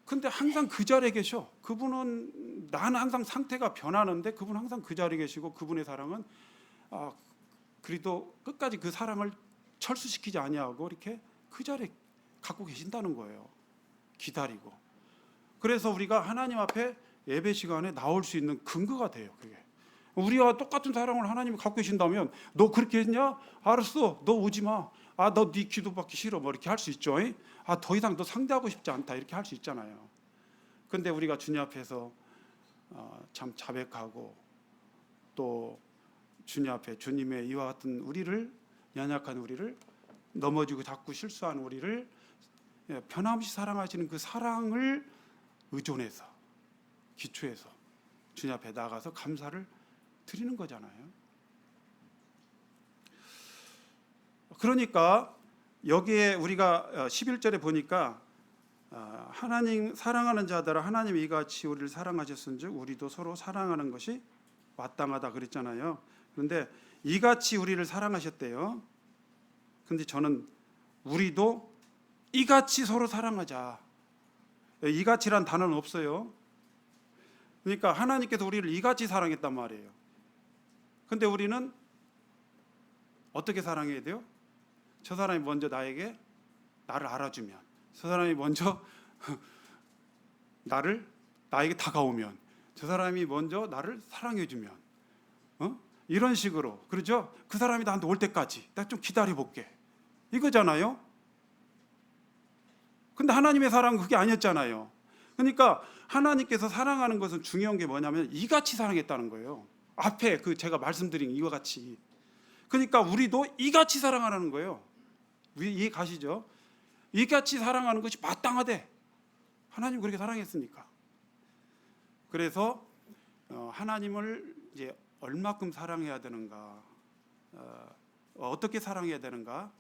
[SPEAKER 1] 근데 항상 그 자리에 계셔. 그분은, 나는 항상 상태가 변하는데 그분은 항상 그 자리에 계시고, 그분의 사랑은 그래도 끝까지 그 사랑을 철수시키지 아니하고 이렇게 그 자리에 갖고 계신다는 거예요. 기다리고. 그래서 우리가 하나님 앞에 예배 시간에 나올 수 있는 근거가 돼요. 그게 우리와 똑같은 사랑을 하나님이 갖고 계신다면, 너 그렇게 했냐? 알았어, 너 오지 마. 너 네 기도 받기 싫어. 뭐 이렇게 할 수 있죠. 더 이상 너 상대하고 싶지 않다. 이렇게 할 수 있잖아요. 근데 우리가 주님 앞에서 참 자백하고, 또 주님 앞에 주님의 이와 같은 우리를, 연약한 우리를, 넘어지고 자꾸 실수한 우리를 변함없이 사랑하시는 그 사랑을 의존해서, 기초해서 주님 앞에 나가서 감사를 드리는 거잖아요. 그러니까 여기에 우리가 11절에 보니까 하나님 사랑하는 자들아 하나님이 이같이 우리를 사랑하셨은즉 우리도 서로 사랑하는 것이 마땅하다 그랬잖아요. 그런데 이같이 우리를 사랑하셨대요. 근데 저는 우리도 이같이 서로 사랑하자. 이같이란 단어는 없어요. 그러니까 하나님께서 우리를 이같이 사랑했단 말이에요. 근데 우리는 어떻게 사랑해야 돼요? 저 사람이 먼저 나를 알아주면, 저 사람이 먼저 나에게 다가오면, 저 사람이 먼저 나를 사랑해주면, 이런 식으로, 그렇죠? 그 사람이 나한테 올 때까지 나 좀 기다려볼게, 이거잖아요. 근데 하나님의 사랑은 그게 아니었잖아요. 그러니까 하나님께서 사랑하는 것은 중요한 게 뭐냐면 이같이 사랑했다는 거예요. 앞에 제가 말씀드린 이와 같이. 그러니까 우리도 이같이 사랑하라는 거예요. 이해 가시죠? 이같이 사랑하는 것이 마땅하대. 하나님 그렇게 사랑했으니까. 그래서 하나님을 이제 얼마큼 사랑해야 되는가, 어떻게 사랑해야 되는가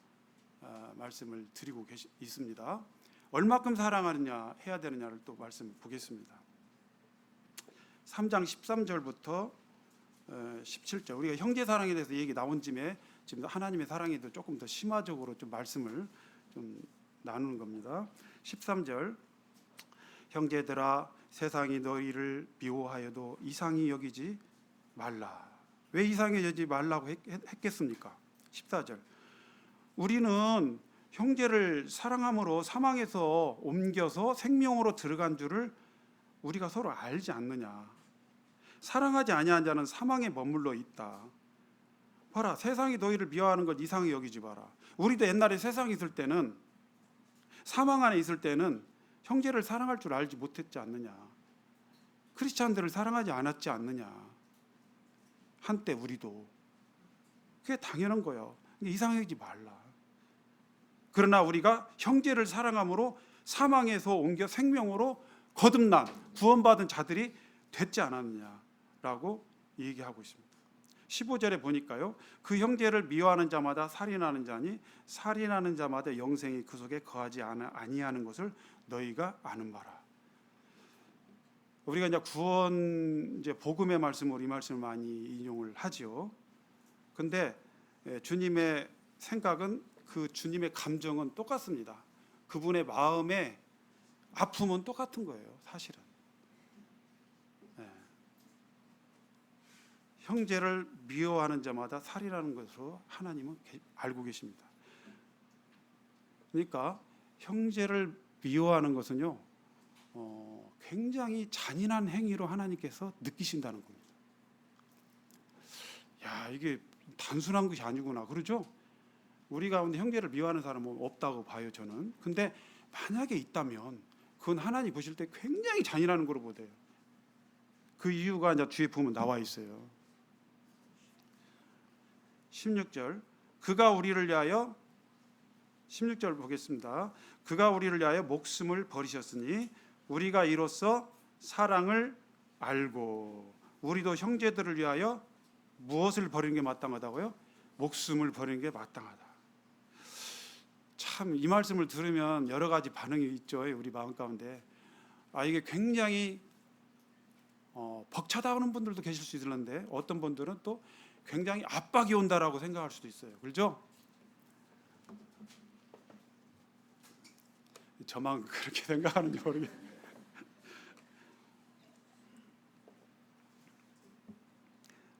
[SPEAKER 1] 말씀을 드리고 있습니다. 얼마큼 사랑하느냐, 해야 되느냐를 또 말씀 보겠습니다. 3장 13절부터 17절, 우리가 형제 사랑에 대해서 얘기 나온 짐에 지금 하나님의 사랑에 대해서 조금 더 심화적으로 좀 말씀을 좀 나누는 겁니다. 13절, 형제들아 세상이 너희를 미워하여도 이상히 여기지 말라. 왜 이상히 여기지 말라고 했겠습니까? 14절, 우리는 형제를 사랑함으로 사망에서 옮겨서 생명으로 들어간 줄을 우리가 서로 알지 않느냐. 사랑하지 아니한 자는 사망에 머물러 있다. 봐라, 세상이 너희를 미워하는 것 이상히 여기지 마라. 우리도 옛날에 세상에 있을 때는, 사망 안에 있을 때는 형제를 사랑할 줄 알지 못했지 않느냐. 크리스찬들을 사랑하지 않았지 않느냐. 한때 우리도. 그게 당연한 거예요. 이상히 여기지 말라. 그러나 우리가 형제를 사랑함으로 사망에서 옮겨 생명으로 거듭난, 구원받은 자들이 됐지 않았느냐라고 얘기하고 있습니다. 15절에 보니까요, 그 형제를 미워하는 자마다 살인하는 자니 살인하는 자마다 영생이 그 속에 거하지 아니하는 것을 너희가 아는 바라. 우리가 이제 구원, 이제 복음의 말씀으로 이 말씀을 많이 인용을 하죠. 근데 주님의 생각은, 그 주님의 감정은 똑같습니다. 그분의 마음의 아픔은 똑같은 거예요, 사실은. 형제를 미워하는 자마다 살이라는 것으로 하나님은 알고 계십니다. 그러니까 형제를 미워하는 것은요, 굉장히 잔인한 행위로 하나님께서 느끼신다는 겁니다. 야, 이게 단순한 것이 아니구나, 그러죠? 우리 가운데 형제를 미워하는 사람은 없다고 봐요, 저는. 근데 만약에 있다면 그건 하나님 보실 때 굉장히 잔인한 거로 보대요. 그 이유가 이제 뒤에 보면 나와 있어요. 16절, 그가 우리를 위하여, 16절 보겠습니다. 그가 우리를 위하여 목숨을 버리셨으니 우리가 이로써 사랑을 알고, 우리도 형제들을 위하여 무엇을 버리는 게 마땅하다고요? 목숨을 버리는 게 마땅하다. 참, 이 말씀을 들으면 여러 가지 반응이 있죠, 우리 마음 가운데. 이게 굉장히 벅차다오는 분들도 계실 수 있는데 어떤 분들은 또 굉장히 압박이 온다라고 생각할 수도 있어요. 그렇죠? 저만 그렇게 생각하는지 모르겠어요.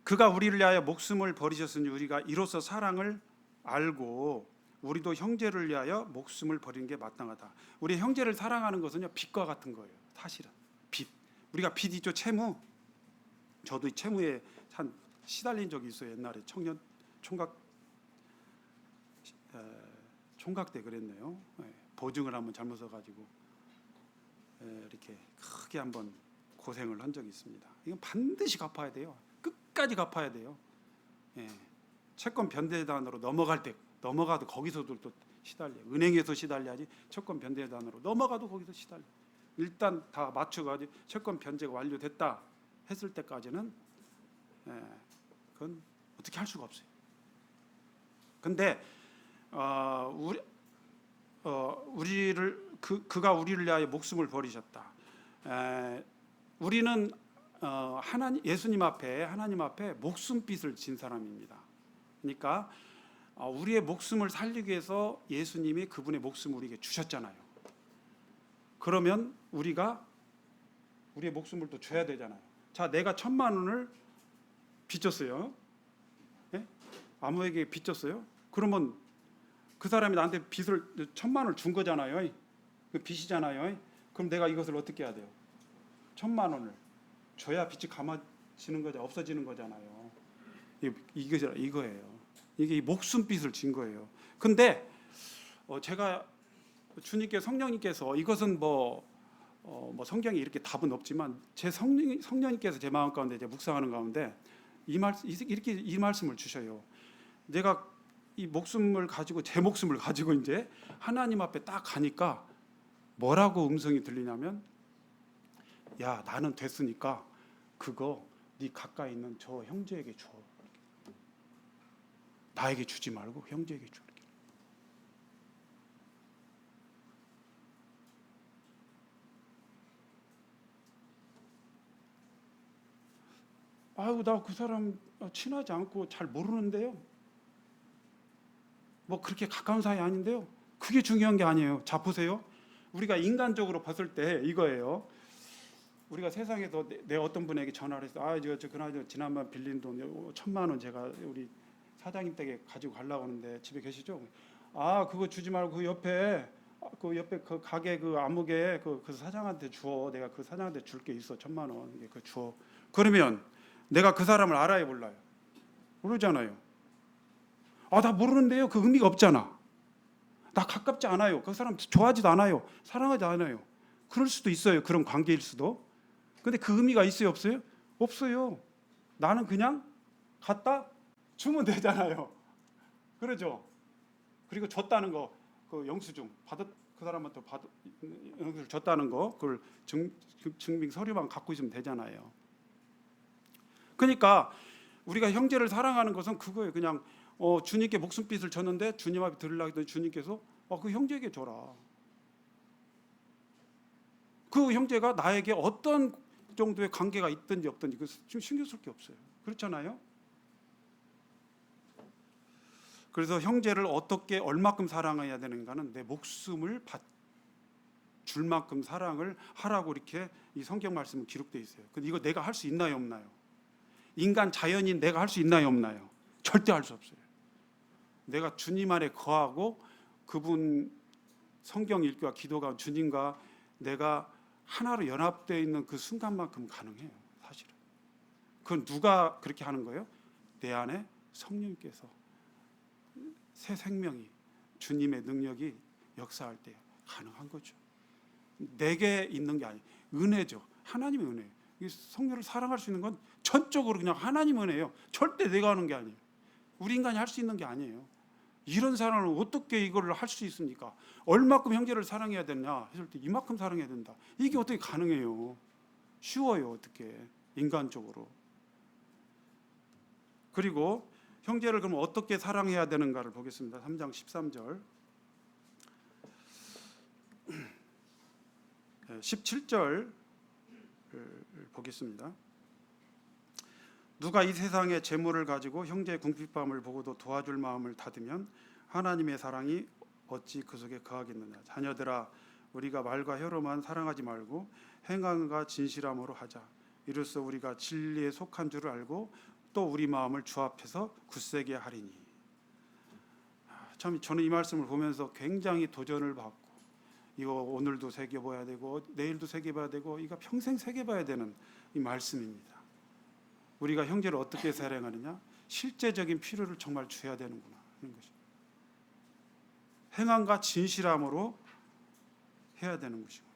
[SPEAKER 1] 그가 우리를 위하여 목숨을 버리셨으니 우리가 이로써 사랑을 알고 우리도 형제를 위하여 목숨을 버리는 게 마땅하다. 우리 형제를 사랑하는 것은요, 빚과 같은 거예요. 사실은 빚. 우리가 빚 있죠, 채무. 저도 이 채무에 한 시달린 적이 있어요. 옛날에 청년 총각 때 그랬네요. 보증을 한번 잘못 써가지고 이렇게 크게 한번 고생을 한 적이 있습니다. 이건 반드시 갚아야 돼요. 끝까지 갚아야 돼요. 채권 변제단으로 넘어가도 거기서도 또 시달려. 은행에서 시달려야지 채권 변제단으로 넘어가도 거기서 시달려. 일단 다 맞춰가지고 채권 변제가 완료됐다 했을 때까지는 그건 어떻게 할 수가 없어요. 근데 그가 우리를 위하여 목숨을 버리셨다. 우리는 하나님 앞에 목숨빚을 진 사람입니다. 그러니까 우리의 목숨을 살리기 위해서 예수님이 그분의 목숨을 우리에게 주셨잖아요. 그러면 우리가 우리의 목숨을 또 줘야 되잖아요. 자, 내가 1,000만 원을 빚졌어요. 아무에게 빚졌어요. 그러면 그 사람이 나한테 빚을 1,000만 원을 준 거잖아요. 그 빚이잖아요. 그럼 내가 이것을 어떻게 해야 돼요? 1,000만 원을 줘야 빚이 감아지는 거죠. 없어지는 거잖아요. 이거예요. 이게 목숨빚을 진 거예요. 근데 제가 성령님께서 이것은 뭐 성경에 이렇게 답은 없지만 제 성령님께서 제 마음 가운데 이제 묵상하는 가운데 이 말씀을 주셔요. 내가 이 목숨을 가지고 제 목숨을 가지고 이제 하나님 앞에 딱 가니까 뭐라고 음성이 들리냐면, 야, 나는 됐으니까 그거 네 가까이 있는 저 형제에게 줘. 나에게 주지 말고 형제에게 줘. 아유, 나 그 사람 친하지 않고 잘 모르는데요. 뭐 그렇게 가까운 사이 아닌데요. 그게 중요한 게 아니에요. 자, 보세요. 우리가 인간적으로 봤을 때 이거예요. 우리가 세상에서 내 어떤 분에게 전화를 해서 저 그나저나 지난번 빌린 돈 1,000만 원 제가 우리 사장님 댁에 가지고 가려고 하는데 집에 계시죠? 그거 주지 말고 그 옆에 그 가게 그 아무개 그 사장한테 줘. 내가 그 사장한테 줄 게 있어. 1,000만 원. 그 줘. 그러면 내가 그 사람을 알아야 몰라요? 모르잖아요. 나 모르는데요. 그 의미가 없잖아. 나 가깝지 않아요. 그 사람 좋아하지도 않아요. 사랑하지 않아요. 그럴 수도 있어요. 그런 관계일 수도. 근데 그 의미가 있어요, 없어요? 없어요. 나는 그냥 갖다 주면 되잖아요. 그러죠? 그리고 줬다는 거, 그 영수증 그 사람한테 영수증 줬다는 거, 그걸 증빙 서류만 갖고 있으면 되잖아요. 그러니까 우리가 형제를 사랑하는 것은 그거예요. 그냥 주님께 목숨빚을 졌는데 주님 앞에 드리려고 했더니 주님께서 그 형제에게 줘라. 그 형제가 나에게 어떤 정도의 관계가 있든지 없든지 그 신경 쓸 게 없어요. 그렇잖아요. 그래서 형제를 어떻게 얼마큼 사랑해야 되는가는 내 목숨을 줄 만큼 사랑을 하라고 이렇게 이 성경 말씀은 기록되어 있어요. 근데 이거 내가 할 수 있나요, 없나요? 인간 자연인 내가 할 수 있나요, 없나요? 절대 할 수 없어요. 내가 주님 안에 거하고 그분 성경 읽기와 기도가 주님과 내가 하나로 연합되어 있는 그 순간만큼 가능해요. 사실은. 그건 누가 그렇게 하는 거예요? 내 안에 성령님께서 새 생명이 주님의 능력이 역사할 때 가능한 거죠. 내게 있는 게 아니에요. 은혜죠. 하나님의 은혜. 성령을 사랑할 수 있는 건 전적으로 그냥 하나님 은혜예요. 절대 내가 하는 게 아니에요. 우리 인간이 할 수 있는 게 아니에요. 이런 사랑을 어떻게 이거를 할 수 있습니까? 얼마큼 형제를 사랑해야 되냐 했을 때 이만큼 사랑해야 된다. 이게 어떻게 가능해요? 쉬워요, 어떻게 인간적으로. 그리고 형제를 그럼 어떻게 사랑해야 되는가를 보겠습니다. 3장 13절 17절 보겠습니다. 누가 이 세상의 재물을 가지고 형제의 궁핍함을 보고도 도와줄 마음을 닫으면 하나님의 사랑이 어찌 그 속에 거하겠느냐. 자녀들아, 우리가 말과 혀로만 사랑하지 말고 행함과 진실함으로 하자. 이로써 우리가 진리에 속한 줄을 알고 또 우리 마음을 주 앞에서 굳세게 하리니. 참 저는 이 말씀을 보면서 굉장히 도전을 받고, 이거 오늘도 새겨봐야 되고 내일도 새겨봐야 되고 이거 평생 새겨봐야 되는 이 말씀입니다. 우리가 형제를 어떻게 사랑하느냐, 실제적인 필요를 정말 줘야 되는구나 하는 것이, 행함과 진실함으로 해야 되는 것이구나.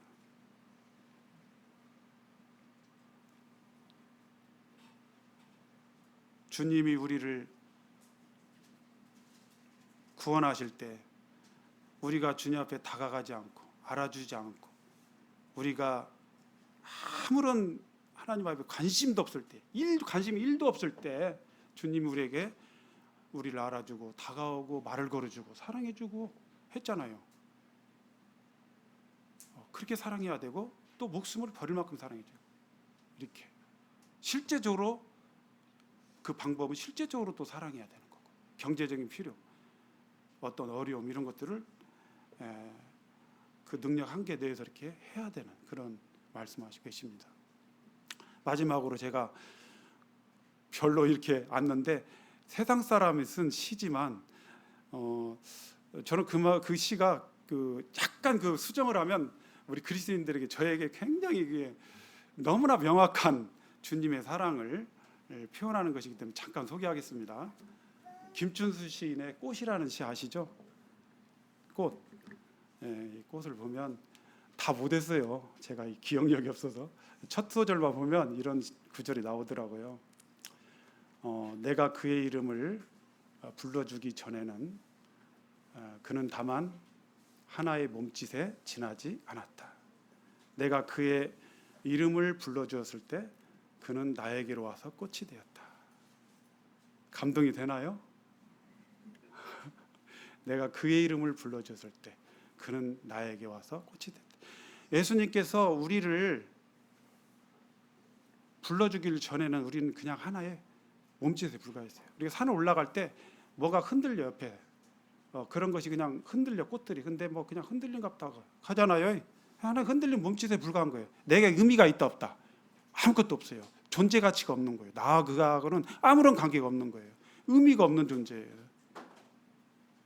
[SPEAKER 1] 주님이 우리를 구원하실 때 우리가 주님 앞에 다가가지 않고 알아주지 않고 우리가 아무런 하나님 앞에 관심도 없을 때, 관심이 1도 없을 때 주님이 우리에게 우리를 알아주고 다가오고 말을 걸어주고 사랑해주고 했잖아요. 그렇게 사랑해야 되고 또 목숨을 버릴 만큼 사랑해줘요. 이렇게 실제적으로 그 방법은 실제적으로 또 사랑해야 되는 거고, 경제적인 필요, 어떤 어려움 이런 것들을 그 능력 한계 내에서 이렇게 해야 되는 그런 말씀하시고 계십니다. 마지막으로 제가 별로 이렇게 안는데 세상 사람이 쓴 시지만 저는 그 시가 약간 수정을 하면 우리 그리스도인들에게 저에게 굉장히 그게 너무나 명확한 주님의 사랑을 표현하는 것이기 때문에 잠깐 소개하겠습니다. 김춘수 시인의 꽃이라는 시 아시죠? 꽃. 이 꽃을 보면 다 못했어요. 제가 기억력이 없어서 첫 소절만 보면 이런 구절이 나오더라고요. 내가 그의 이름을 불러주기 전에는 그는 다만 하나의 몸짓에 지나지 않았다. 내가 그의 이름을 불러주었을 때 그는 나에게로 와서 꽃이 되었다. 감동이 되나요? 내가 그의 이름을 불러주었을 때 그는 나에게 와서 꽃이 됐다. 예수님께서 우리를 불러주길 전에는 우리는 그냥 하나의 몸짓에 불과했어요. 우리가 산을 올라갈 때 뭐가 흔들려 옆에 그런 것이 그냥 흔들려, 꽃들이. 근데 뭐 그냥 흔들린갑다 하잖아요. 하나 흔들린 몸짓에 불과한 거예요. 내게 의미가 있다 없다 아무것도 없어요. 존재 가치가 없는 거예요. 나와 그하고는 아무런 관계가 없는 거예요. 의미가 없는 존재예요.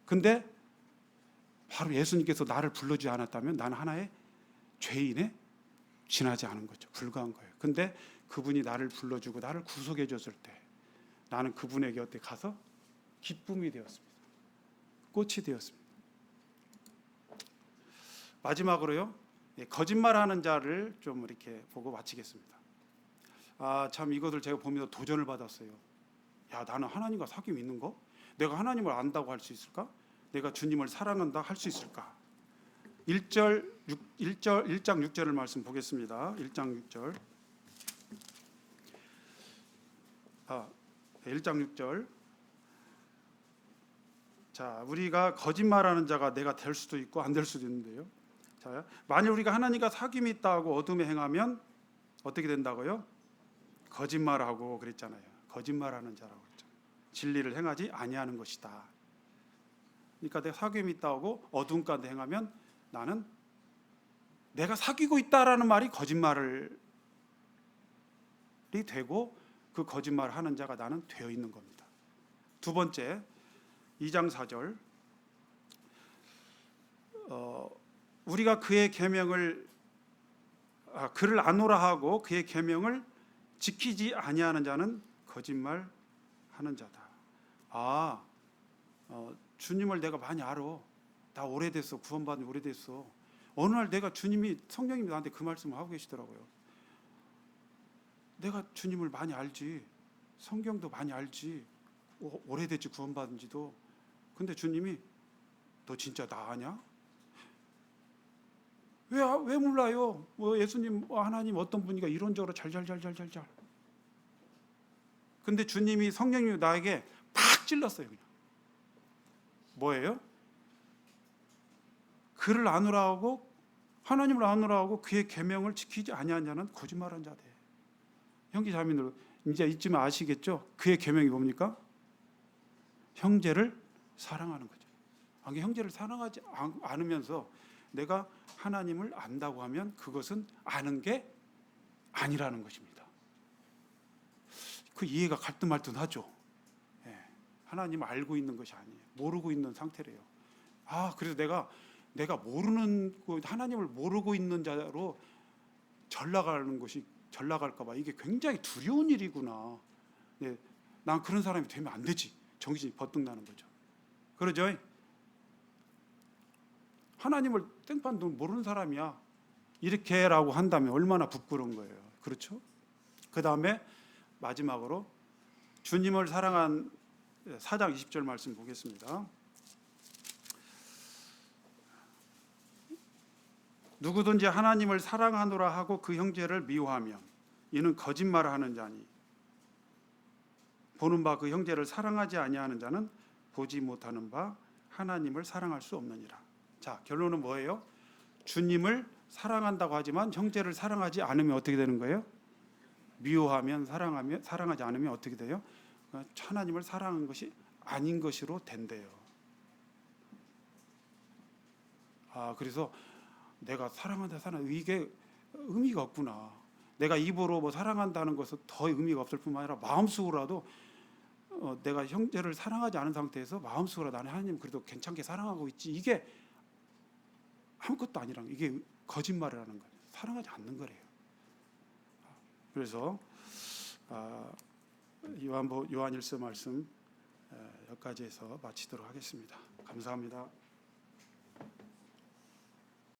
[SPEAKER 1] 근데 바로 예수님께서 나를 불러주지 않았다면 나는 하나의 죄인에 지나지 않은 거죠. 불과한 거예요. 근데 그분이 나를 불러주고 나를 구속해 줬을 때 나는 그분에게 어떻게 가서 기쁨이 되었습니다. 꽃이 되었습니다. 마지막으로요, 거짓말하는 자를 좀 이렇게 보고 마치겠습니다. 참 이것을 제가 보면서 도전을 받았어요. 야, 나는 하나님과 사귐이 있는 거? 내가 하나님을 안다고 할 수 있을까? 내가 주님을 사랑한다 할 수 있을까? 1장 6절을 말씀 보겠습니다. 1장 6절. 1장 6절. 자, 우리가 거짓말하는 자가 내가 될 수도 있고 안 될 수도 있는데요. 자, 만일 우리가 하나님과 사귐이 있다고 어둠에 행하면 어떻게 된다고요? 거짓말하고 그랬잖아요. 거짓말하는 자라고 그랬잖아요. 진리를 행하지 아니하는 것이다. 그러니까 내가 사귐이 있다고 어둠 가운데 행하면 나는 내가 사귀고 있다라는 말이 거짓말이 되고 그 거짓말을 하는 자가 나는 되어 있는 겁니다. 두 번째, 2장 4절. 우리가 그의 계명을 그를 아노라 하고 그의 계명을 지키지 아니하는 자는 거짓말하는 자다. 주님을 내가 많이 알아. 나 오래됐어. 구원받은 오래됐어. 어느 날 내가 주님이 성령님이 나한테 그 말씀을 하고 계시더라고요. 내가 주님을 많이 알지. 성경도 많이 알지. 오래됐지 구원받은 지도. 근데 주님이 너 진짜 나 아냐? 왜 몰라요? 예수님 하나님 어떤 분이가 이론적으로 잘. 근데 주님이 성령님이 나에게 팍 찔렀어요. 그냥. 뭐예요? 그를 아노라 하고 하나님을 아노라 하고 그의 계명을 지키지 아니한 자는 거짓말한 자대. 형제 자매들 이제 이쯤 아시겠죠? 그의 계명이 뭡니까? 형제를 사랑하는 거죠. 아니, 형제를 사랑하지 않으면서 내가 하나님을 안다고 하면 그것은 아는 게 아니라는 것입니다. 그 이해가 갈듯말듯하죠. 예, 하나님을 알고 있는 것이 아니에요. 모르고 있는 상태래요. 그래서 내가 모르는 하나님을 모르고 있는 자로 전락할까 봐 이게 굉장히 두려운 일이구나. 예, 난 그런 사람이 되면 안 되지. 정신이 버뜩 나는 거죠. 그러죠? 하나님을 땡판도 모르는 사람이야. 이렇게라고 한다면 얼마나 부끄러운 거예요. 그렇죠? 그 다음에 마지막으로 주님을 사랑한 4장 20절 말씀 보겠습니다. 누구든지 하나님을 사랑하노라 하고 그 형제를 미워하면 이는 거짓말을 하는 자니 보는 바 그 형제를 사랑하지 아니하는 자는 보지 못하는 바 하나님을 사랑할 수 없느니라. 자, 결론은 뭐예요? 주님을 사랑한다고 하지만 형제를 사랑하지 않으면 어떻게 되는 거예요? 미워하면 사랑하지 않으면 어떻게 돼요? 하나님을 사랑하는 것이 아닌 것으로 된대요. 그래서 내가 사랑한다 이게 의미가 없구나. 내가 입으로 뭐 사랑한다는 것은 더 의미가 없을 뿐만 아니라 마음속으로라도 내가 형제를 사랑하지 않은 상태에서 마음속으로 나는 하나님 그래도 괜찮게 사랑하고 있지. 이게 아무것도 아니라는 거예요. 이게 거짓말이라는 거예요. 사랑하지 않는 거래요. 그래서 요한일서 말씀 여기까지 해서 마치도록 하겠습니다. 감사합니다.